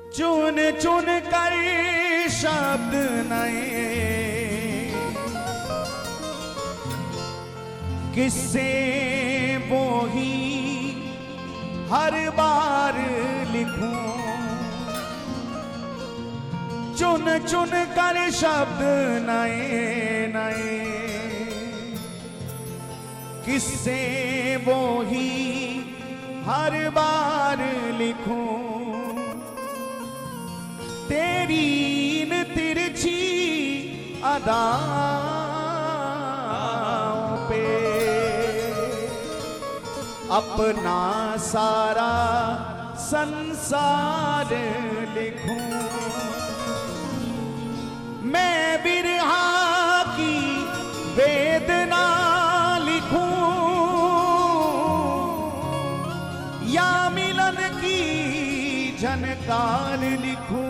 चुन चुन कर शब्द नए किस्से वो ही हर बार लिखूं। चुन चुन कर शब्द नए नए किस्से वो ही हर बार लिखूं। तेरी इन तिरछी अदाओं पे अपना सारा संसार लिखूं। मैं बिरहा की वेदना लिखूं या मिलन की झनकार लिखूं।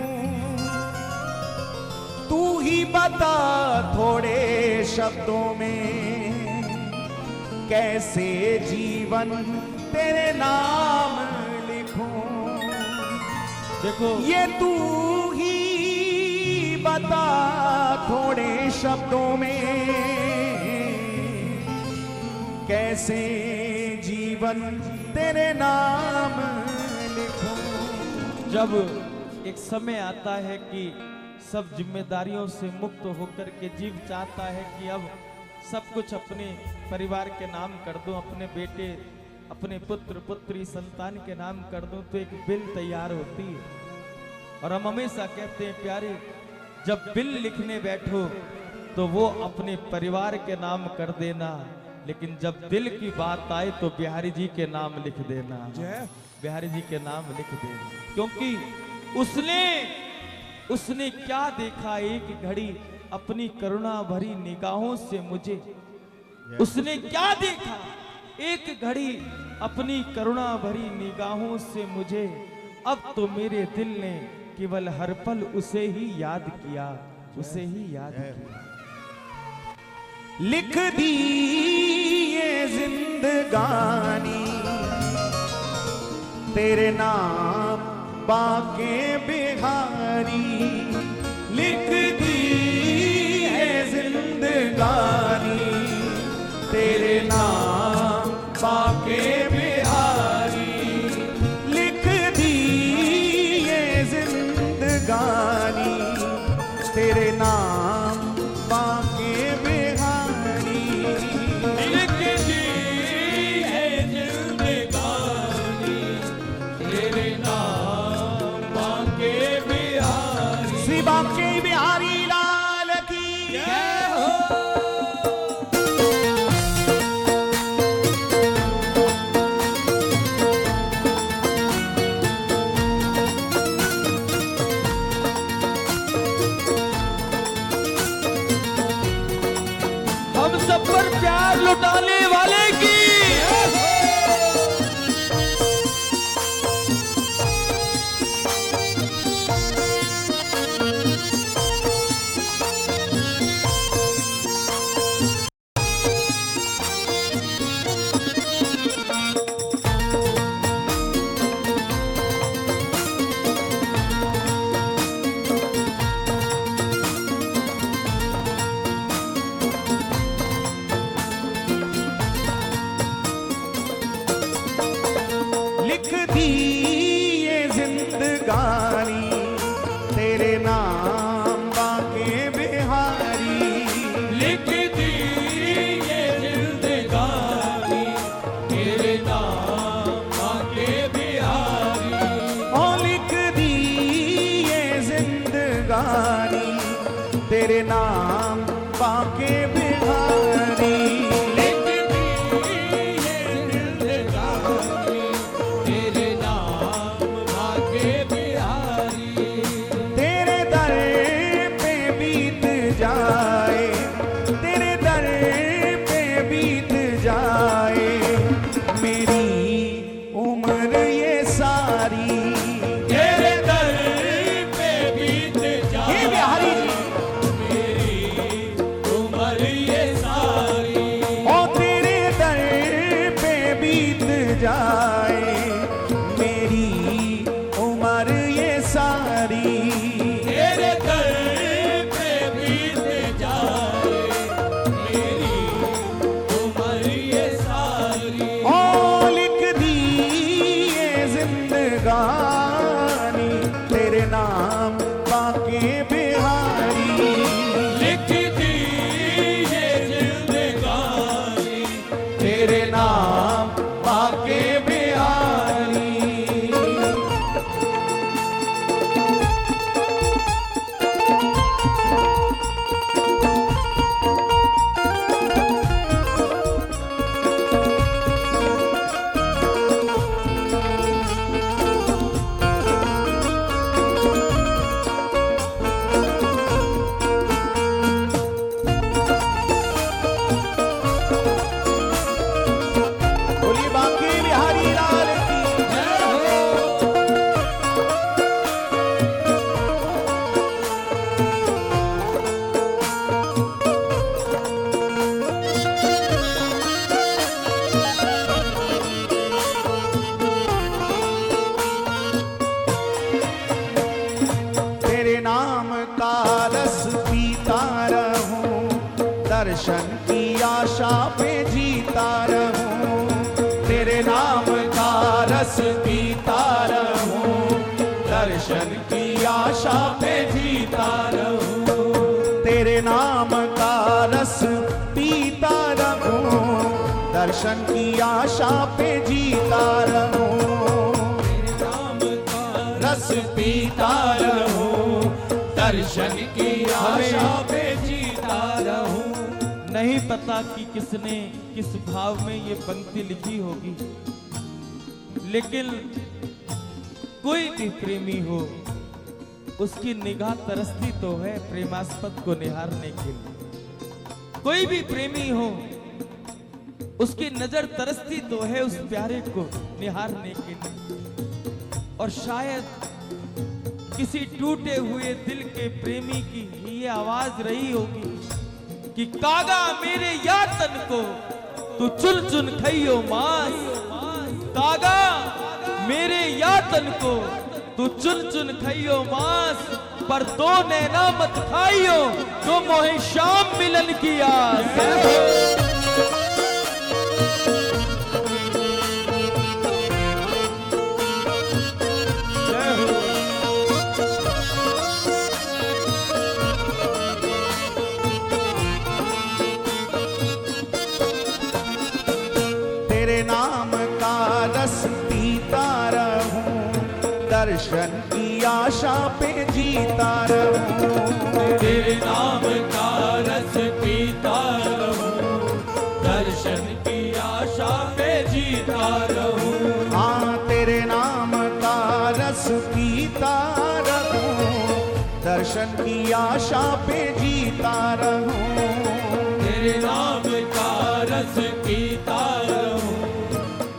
तू ही बता थोड़े शब्दों में कैसे जीवन तेरे नाम लिखूं। देखो ये तू ही बता थोड़े शब्दों में कैसे जीवन तेरे नाम लिखूं। जब एक समय आता है कि सब जिम्मेदारियों से मुक्त होकर के जीव चाहता है कि अब सब कुछ अपने परिवार के नाम कर दूं, अपने बेटे अपने पुत्र पुत्री संतान के नाम कर दूं, तो एक बिल तैयार होती है। और हम हमेशा कहते हैं प्यारे, जब बिल लिखने बैठो तो वो अपने परिवार के नाम कर देना, लेकिन जब दिल की बात आए तो बिहारी जी के नाम लिख देना। बिहारी जी के नाम लिख देना, क्योंकि उसने क्या देखा एक घड़ी अपनी करुणा भरी निगाहों से मुझे। उसने क्या देखा एक घड़ी अपनी करुणा भरी निगाहों से मुझे। अब तो मेरे दिल ने केवल हर पल उसे ही याद किया, उसे ही याद किया। लिख दी ये जिंदगानी तेरे नाम बाके बिहारी। लिख दी ये जिंदगानी तेरे नाम बाके बिहारी। लिख दी ये जिंदगानी तेरे नाम बाके बिहारी। लिख दी है जिंदगानी तेरे नाम बाके बिहारी। श्री बाके बिहारी लाल की जय हो। हम सब पर प्यार लुटाने वाले की लिख दी ये जिंदगानी तेरे नाम बाके बिहारी। लिख दी ये जिंदगानी तेरे नाम बाके बिहारी। ओ लिख दी ये जिंदगानी तेरे नाम बाके बिहारी। लिख दी ये जिंदगानी तेरे नाम बाके बिहारी। तेरे दर पे बीत जाए, तेरे दर पे बीत जाए मेरी उम्र ये सारी। तेरे दर पे बीत हे बिहारी जी, मेरी नाम का रस पीता रहूं, दर्शन की आशा पे जीता रहूं। तेरे नाम का रस पीता रहूं, दर्शन की आशा पे जीता रहूं। तेरे नाम का रस पीता रहूं, दर्शन की आशा पे जीता रहूं। तेरे नाम का रस पीता रहूं, दर्शन की आशा पे जीता रहूं। नहीं पता कि किसने किस भाव में ये पंक्ति लिखी होगी, लेकिन कोई भी प्रेमी हो उसकी निगाह तरसती तो है प्रेमास्पद को निहारने के लिए। कोई भी प्रेमी हो उसकी नजर तरसती तो है उस प्यारे को निहारने के लिए। और शायद किसी टूटे हुए दिल के प्रेमी की ये आवाज रही होगी कि कागा मेरे यातन को तू चुन चुन खइयो मांस। कागा मेरे यातन को तू चुन चुन खइयो मांस, पर दो नैना मत खाइयो तो मोहे शाम मिलन की आस। तेरे नाम का रस पीता रहूं, दर्शन की आशा पे जीता रहूं। तेरे नाम का रस पीता रहूं, दर्शन की आशा पे जीता रहूं। हाँ तेरे नाम का रस पीता रहूं, दर्शन की आशा पे जीता रहूं। तेरे नाम का रस पीता रहूं,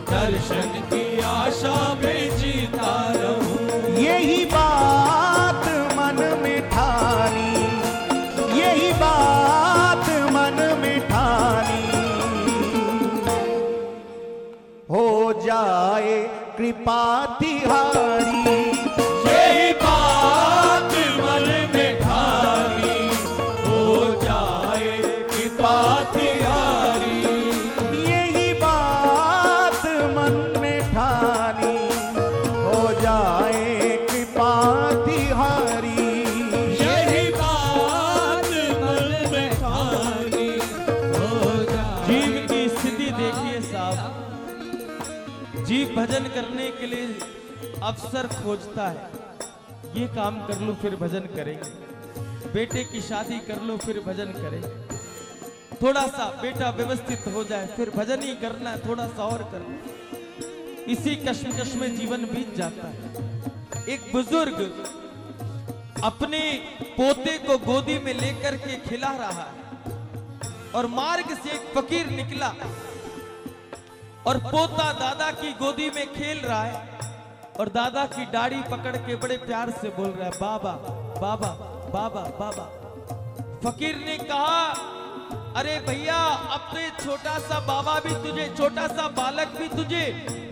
दर्शन की आशा पे जीता रहूं। यही बात मन में ठानी, यही बात मन में ठानी, हो जाए कृपा तिहारी। यही बात मन में ठानी, हो जाए कृपा तिहारी। यही बात मन में ठानी, हो जाए कृपा तिहारी। यही बात मन में ठानी, हो जाए। जीव की स्थिति देखिए साहब, जीव भजन करने के लिए अवसर खोजता है। ये काम कर लूं फिर भजन करेंगे, बेटे की शादी कर लूं फिर भजन करेंगे, थोड़ा सा बेटा व्यवस्थित हो जाए फिर भजन ही करना है, थोड़ा सा और करना। इसी कश्मकश में जीवन बीत जाता है। एक बुजुर्ग अपने पोते को गोदी में लेकर के खिला रहा है और मार्ग से एक फकीर निकला और पोता दादा की गोदी में खेल रहा है और दादा की दाढ़ी पकड़ के बड़े प्यार से बोल रहा है, बाबा बाबा बाबा बाबा। फकीर ने कहा, अरे भैया अब तो ये छोटा सा बाबा भी तुझे, छोटा सा बालक भी तुझे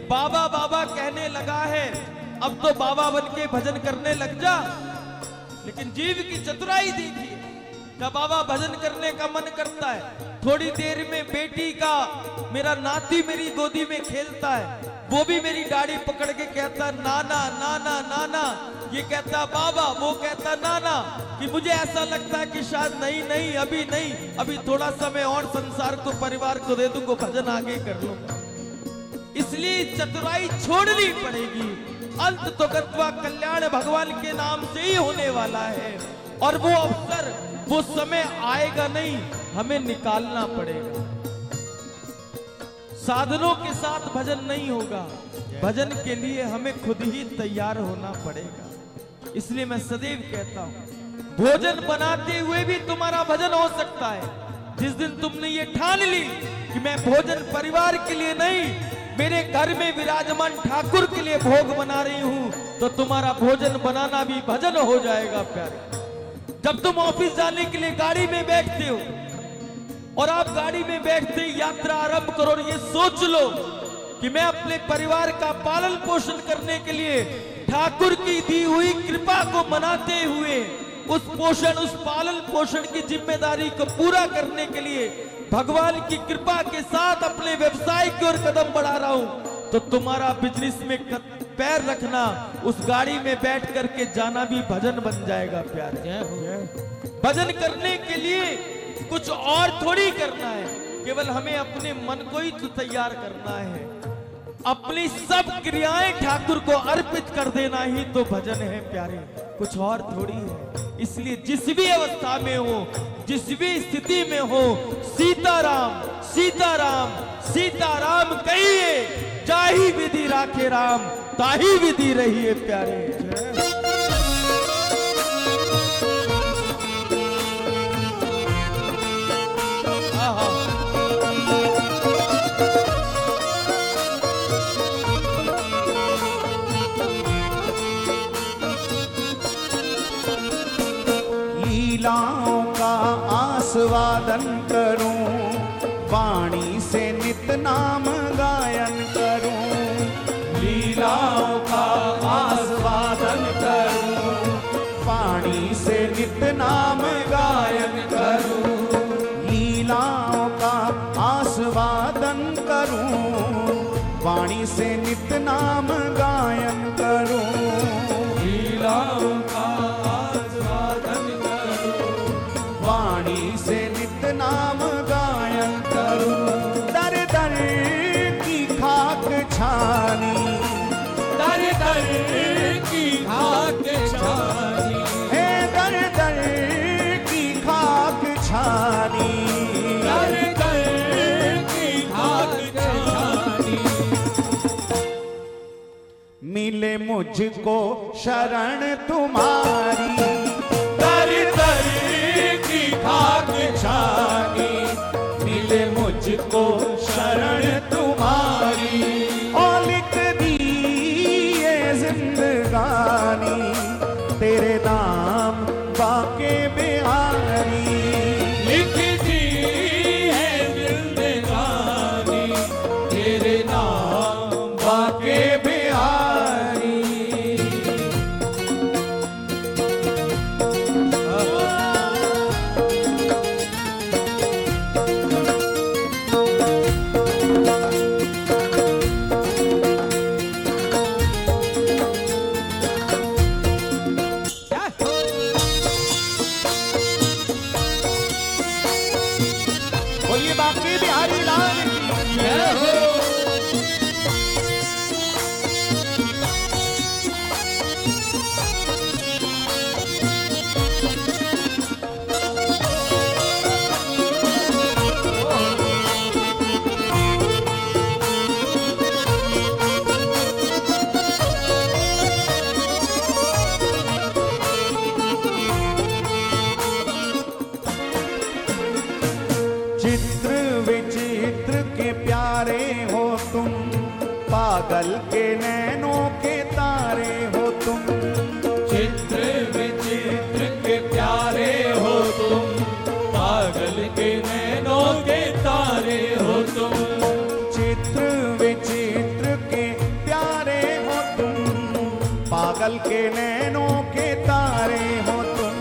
बाबा बाबा कहने लगा है, अब तो बाबा बन के भजन करने लग जा। लेकिन जीव की चतुराई देखिए, क्या बाबा भजन करने का मन करता है, थोड़ी देर में बेटी का मेरा नाती मेरी गोदी में खेलता है, वो भी मेरी दाढ़ी पकड़ के कहता नाना नाना नाना, ये कहता बाबा, वो कहता नाना, कि मुझे ऐसा लगता है कि शायद नहीं नहीं अभी नहीं, अभी थोड़ा समय और संसार को परिवार को दे दूंगा, भजन आगे कर लूंगा। इसलिए चतुराई छोड़नी पड़ेगी। अंत तो गत्वा कल्याण भगवान के नाम से ही होने वाला है और वो अवसर वो समय आएगा नहीं, हमें निकालना पड़ेगा। साधनों के साथ भजन नहीं होगा, भजन के लिए हमें खुद ही तैयार होना पड़ेगा। इसलिए मैं सदैव कहता हूं, भोजन बनाते हुए भी तुम्हारा भजन हो सकता है। जिस दिन तुमने ये ठान ली कि मैं भोजन परिवार के लिए नहीं, मेरे घर में विराजमान ठाकुर के लिए भोग बना रही हूं, तो तुम्हारा भोजन बनाना भी भजन हो जाएगा प्यारे। जब तुम ऑफिस जाने के लिए गाड़ी में बैठते हो और आप गाड़ी में बैठते ही यात्रा आरंभ करो और ये सोच लो कि मैं अपने परिवार का पालन पोषण करने के लिए ठाकुर की दी हुई कृपा को मनाते हुए उस पोषण, उस पालन पोषण की जिम्मेदारी को पूरा करने के लिए भगवान की कृपा के साथ अपने व्यवसाय की ओर कदम बढ़ा रहा हूं, तो तुम्हारा बिजनेस में पैर रखना, उस गाड़ी में बैठ करके जाना भी भजन बन जाएगा प्यारे। भजन करने के लिए कुछ और थोड़ी करना है, केवल हमें अपने मन को ही तो तैयार करना है, अपनी सब क्रियाएं ठाकुर को अर्पित कर देना ही तो भजन है प्यारे, कुछ और थोड़ी है। इसलिए जिस भी अवस्था में हो, जिस भी स्थिति में हो, सीताराम सीताराम सीताराम कहिए, जाही विधि राखे राम, ताही विधि रहिए प्यारे। लीलाओं का आस्वादन करूं, वाणी से नित नाम गायन करूं। लीलाओं का आस्वादन करूं, वाणी से नित नाम गायन करूं। लीलाओं का आस्वादन करूं, वाणी से नित नाम गायन करूं। लीलाओं का वाणी से नित नाम गायन करूं। दर दर की खाक छानी, दर दर की खाक छानी, है दर दर की खाक छानी, दर दर की खाक छानी। मिले मुझको शरण तुम्हारी, दर दर की खाक छानी, मिले मुझको शरण तुम्हारी। और लिख दी ये जिंदगानी, तेरे नाम बाके बिहारी। लिख दी है जिंदगानी, तेरे नाम बाके बिहारी। बोलिए बाके बिहारी लाल की जय हो। चित्र विचित्र के प्यारे हो तुम, पागल के नैनों के तारे हो तुम। चित्र विचित्र के प्यारे हो तुम, पागल के नैनों के तारे हो तुम। चित्र विचित्र के प्यारे हो तुम, पागल के नैनों के तारे हो तुम।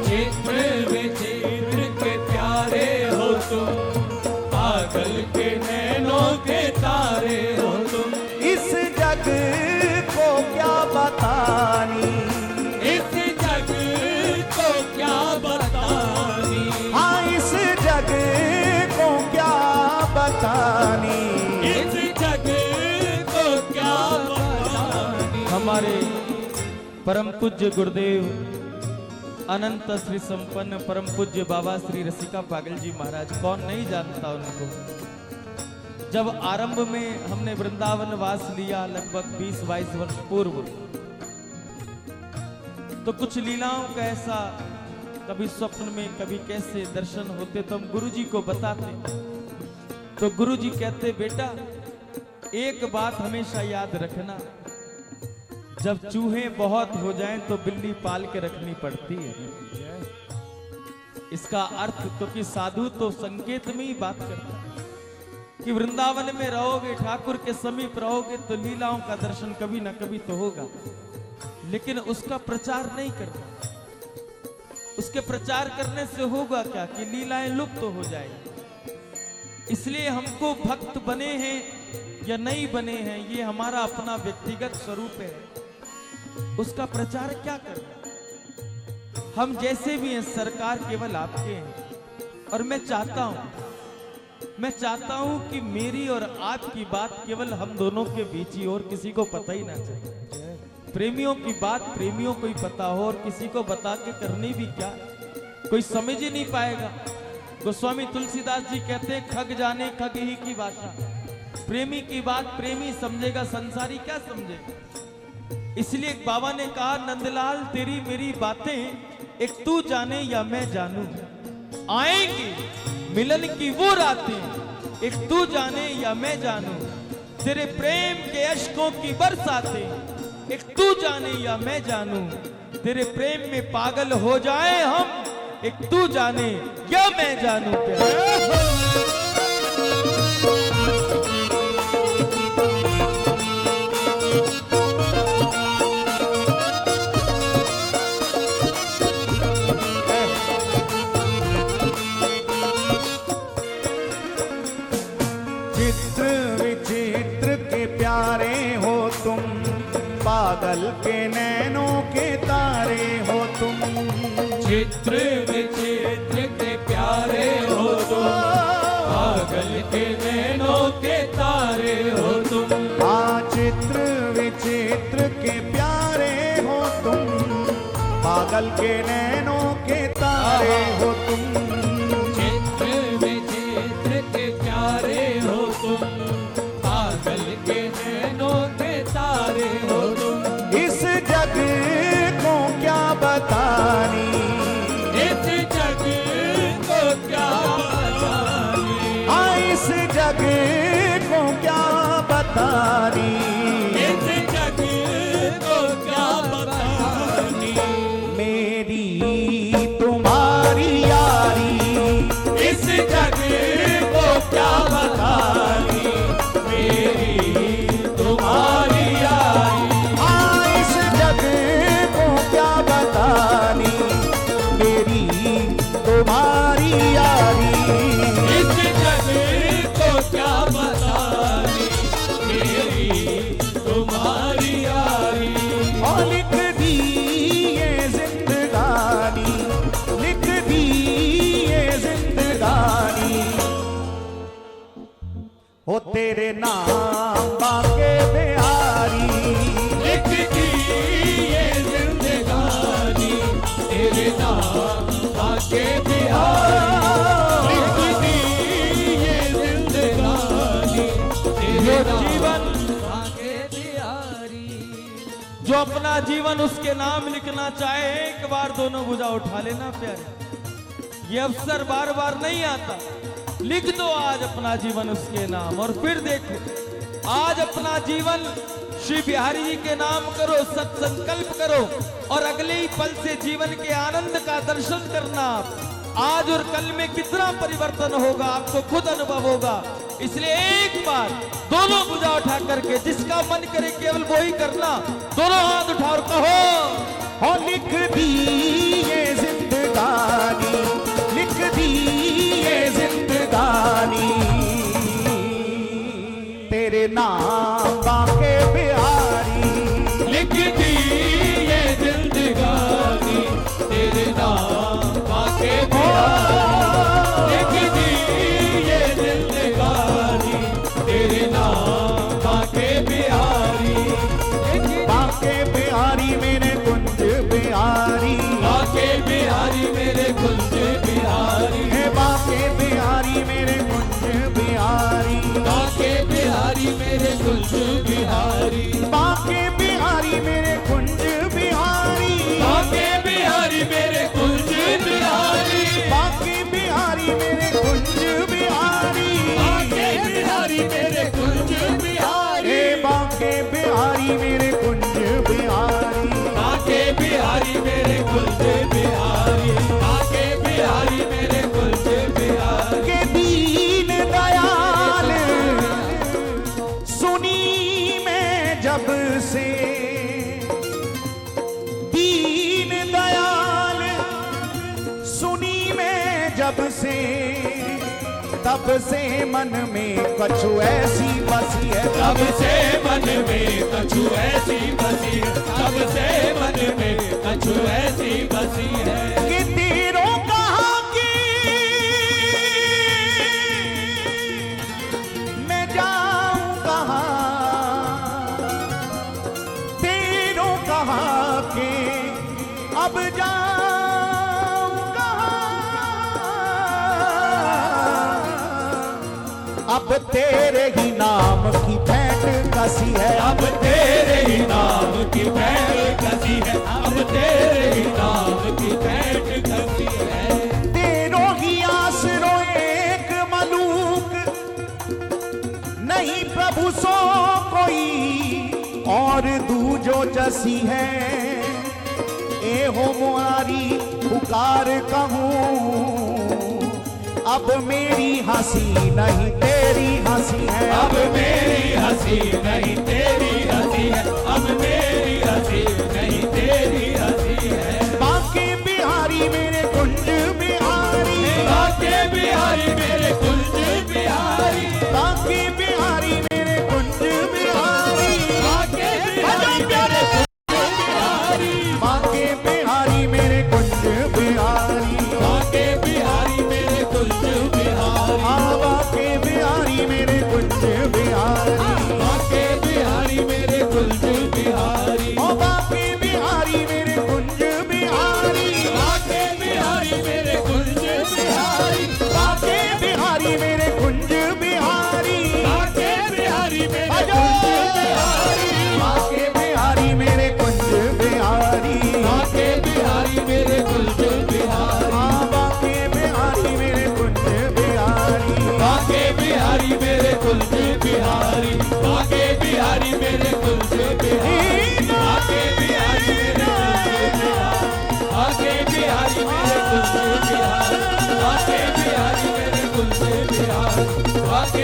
चित्र विचित्र के प्यारे हो तुम, पागल के नैनों के तारे हो तुम। इस जग को क्या बतानी, इस जग को क्या बतानी, हाँ इस जग को क्या बतानी। इस जग को क्या बतानी। हमारे परम पूज्य गुरुदेव अनंत श्री संपन्न परम पूज्य बाबा श्री रसिका पागल जी महाराज, कौन नहीं जानता उनको। जब आरंभ में हमने वृंदावन वास लिया लगभग 20-22 वर्ष पूर्व, तो कुछ लीलाओं का ऐसा कभी स्वप्न में कभी कैसे दर्शन होते तो हम गुरुजी को बताते, तो गुरुजी कहते बेटा एक बात हमेशा याद रखना, जब चूहे बहुत हो जाएं तो बिल्ली पाल के रखनी पड़ती है। इसका अर्थ तो कि साधु तो संकेत में ही बात करता है कि वृंदावन में रहोगे, ठाकुर के समीप रहोगे तो लीलाओं का दर्शन कभी ना कभी तो होगा, लेकिन उसका प्रचार नहीं करता। उसके प्रचार करने से होगा क्या कि लीलाएं लुप्त हो जाएंगी। इसलिए हमको भक्त बने हैं या नहीं बने हैं, ये हमारा अपना व्यक्तिगत स्वरूप है, उसका प्रचार क्या करना। हम जैसे भी हैं, सरकार केवल आपके हैं। और मैं चाहता हूं कि मेरी और आपकी बात केवल हम दोनों के बीच ही, और किसी को पता ही ना चले। प्रेमियों की बात प्रेमियों को ही पता हो, और किसी को बता के करनी भी क्या, कोई समझ ही नहीं पाएगा। गोस्वामी तुलसीदास जी कहते हैं, खग जाने खग ही की भाषा। प्रेमी की बात प्रेमी समझेगा, संसारी क्या समझेगा। इसलिए एक बाबा ने कहा, नंदलाल तेरी मेरी बातें एक तू जाने या मैं जानूं, आएंगी मिलन की वो रातें, एक तू जाने या मैं जानूं। तेरे प्रेम के अश्कों की बरसातें, एक तू जाने या मैं जानूं। तेरे प्रेम में पागल हो जाए हम, एक तू जाने या मैं जानूं। चित्र विचित्र के प्यारे हो तुम, पागल के नैनों के तारे हो तुम। चित्र विचित्र के प्यारे हो तुम, पागल के नैनों के तारे हो तुम। चित्र विचित्र के प्यारे हो तुम, पागल के नैनों के तारे हो तुम। चित्र विचित्र के प्यारे हो तुम, पागल के नैनों के तारे हो तुम। इस जग को क्या बतानी, इस जग को क्या बतानी, इस जग को क्या बतानी। इस जग को क्या बतानी। मेरी तुम्हारी यारी, इस जग को क्या बतानी, मेरी तुम्हारी यारी। इस जग को क्या बतानी, मेरी तुम्हारी यारी। इस जग को क्या बतानी, मेरी तुम्हारी यारी। और लिख दी ये जिंदगानी, लिख दी ये जिंदगानी। हो तेरे नाम बाके बिहारी, लिख दी ये जिंदगानी, तेरे नाम आके बिहारी। लिख दी ये जिंदगानी, तेरे नाम आके बिहारी। जो अपना जीवन उसके नाम लिखना चाहे, एक बार दोनों भुजा उठा लेना प्यारे। ये अवसर बार बार नहीं आता। लिख दो आज अपना जीवन उसके नाम, और फिर देखो आज अपना जीवन श्री बिहारी जी के नाम करो, सत्संकल्प करो, और अगले ही पल से जीवन के आनंद का दर्शन करना। आज और कल में कितना परिवर्तन होगा आपको खुद अनुभव होगा। इसलिए एक बार दोनों भुजा उठा करके जिसका मन करे केवल वो ही करना। दोनों हाथ उठा और कहो, और लिख दी ये जिंदगानी, लिख दी ये जिंदगानी। तेरे नाम बाके बिहारी, लिख दी ये जिंदगानी, तेरे नाम आके बिहारी। लिख दी ये जिंदगानी, तेरे नाम आके बिहारी। बाके बिहारी मेरे कुंज बिहारी, आके बिहारी मेरे कुंज बिहारी। हे बाके बिहारी मेरे कुंज बिहारी, आके बिहारी मेरे कुंज बिहारी। बाके बिहारी मेरे कुंज बिहारी, आके बिहारी मेरे कुंज बिहारी। बाके बिहारी मेरे कुंज बिहारी, आके बिहारी मेरे कुंज बिहारी। हे बाके बिहारी मेरे कुंज बिहारी। आके बिहारी मेरे कुंज बिहारी। आके बिहारी मेरे कुंज बिहारी। के दीन दयाल सुनी मैं जब से, दीन दयाल जब से तब से मन में कछु ऐसी बसी है, तब से मन में कछु ऐसी बसी है, तब से मन में कछु ऐसी बसी है कि तीरों कहाँ की मैं जाऊं कहाँ, तीरों कहाँ के अब जाऊं कहाँ, अब तेरे ही नाम की भेंट कसी है, अब तेरे ही नाम की भेंट कसी है, अब तेरे ही नाम की भेंट कसी है तेरों ही आसरो एक मलूक नहीं प्रभु सो कोई और दूजो जसी है, ए हो मुआरी पुकार कहूँ अब मेरी हंसी नहीं तेरी हंसी है, अब मेरी हंसी नहीं तेरी हंसी है, अब मेरी हंसी नहीं तेरी हंसी है बांके बिहारी मेरे कुंज बिहारी, बांके बिहारी मेरे कुंज बिहारी, बांके बिहारी मेरे कुंज बिहारी, बांके बिहारी मेरे कुंज बिहारी, बांके बिहारी मेरे कुंज बिहारी, बांके बिहारी मेरे कुंज बिहारी, हाँ बांके बिहारी मेरे कुंज बिहारी, बांके बिहारी मेरे कुंज बिहारी, ओ बांके बिहारी मेरे कुंज बिहारी, बांके बिहारी मेरे कुंज बिहारी, बांके बिहारी मेरे कुंज बिहारी, बांके बिहारी मेरे आजो! कुंज बिहारी, बांके बिहारी मेरे कुंज बिहारी, बांके बिहारी मेरे कुंज बिहारी, हाँ बांके बिहारी मेरे कुंज बिहारी, बांके बिहारी मेरे कुंज बिहारी, बांके बिहारी मेरे कुंज बिहारी, बांके बिहारी मेरे कुंज बिहारी, बांके बिहारी मेरे कुंज बिहारी, बांके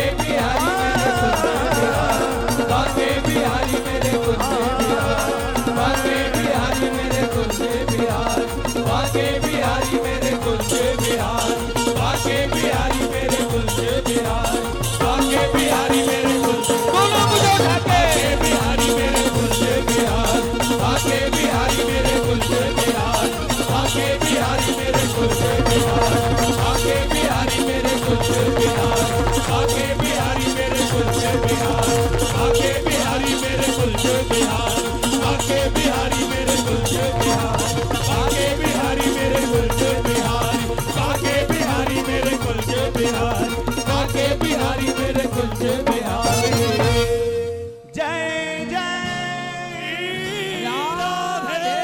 बिहारी मेरे कुंज बिहारी, बांके बिहारी मेरे कुंज बिहारी, बांके बिहारी मेरे कुंज बिहारी, बांके बिहारी मेरे कुंज बोलो मुझे ढाके बिहारी मेरे कुंज बिहारी, बांके बिहारी मेरे कुंज बिहारी, बांके बिहारी मेरे कुंज बिहारी, बांके बिहारी मेरे कुंज बिहारी, बांके बिहारी मेरे कुंज बिहारी, बांके बिहारी मेरे कुंज बिहारी, बांके बिहारी मेरे कुंज बिहारी, बांके बिहारी मेरे कुंज बिहारी, बांके बिहारी मेरे कुंज बिहारी, बांके बिहारी मेरे कुंज बिहारी जय जय राधे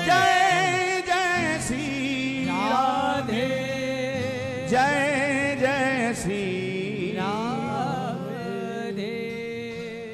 जय जय श्री राधे जय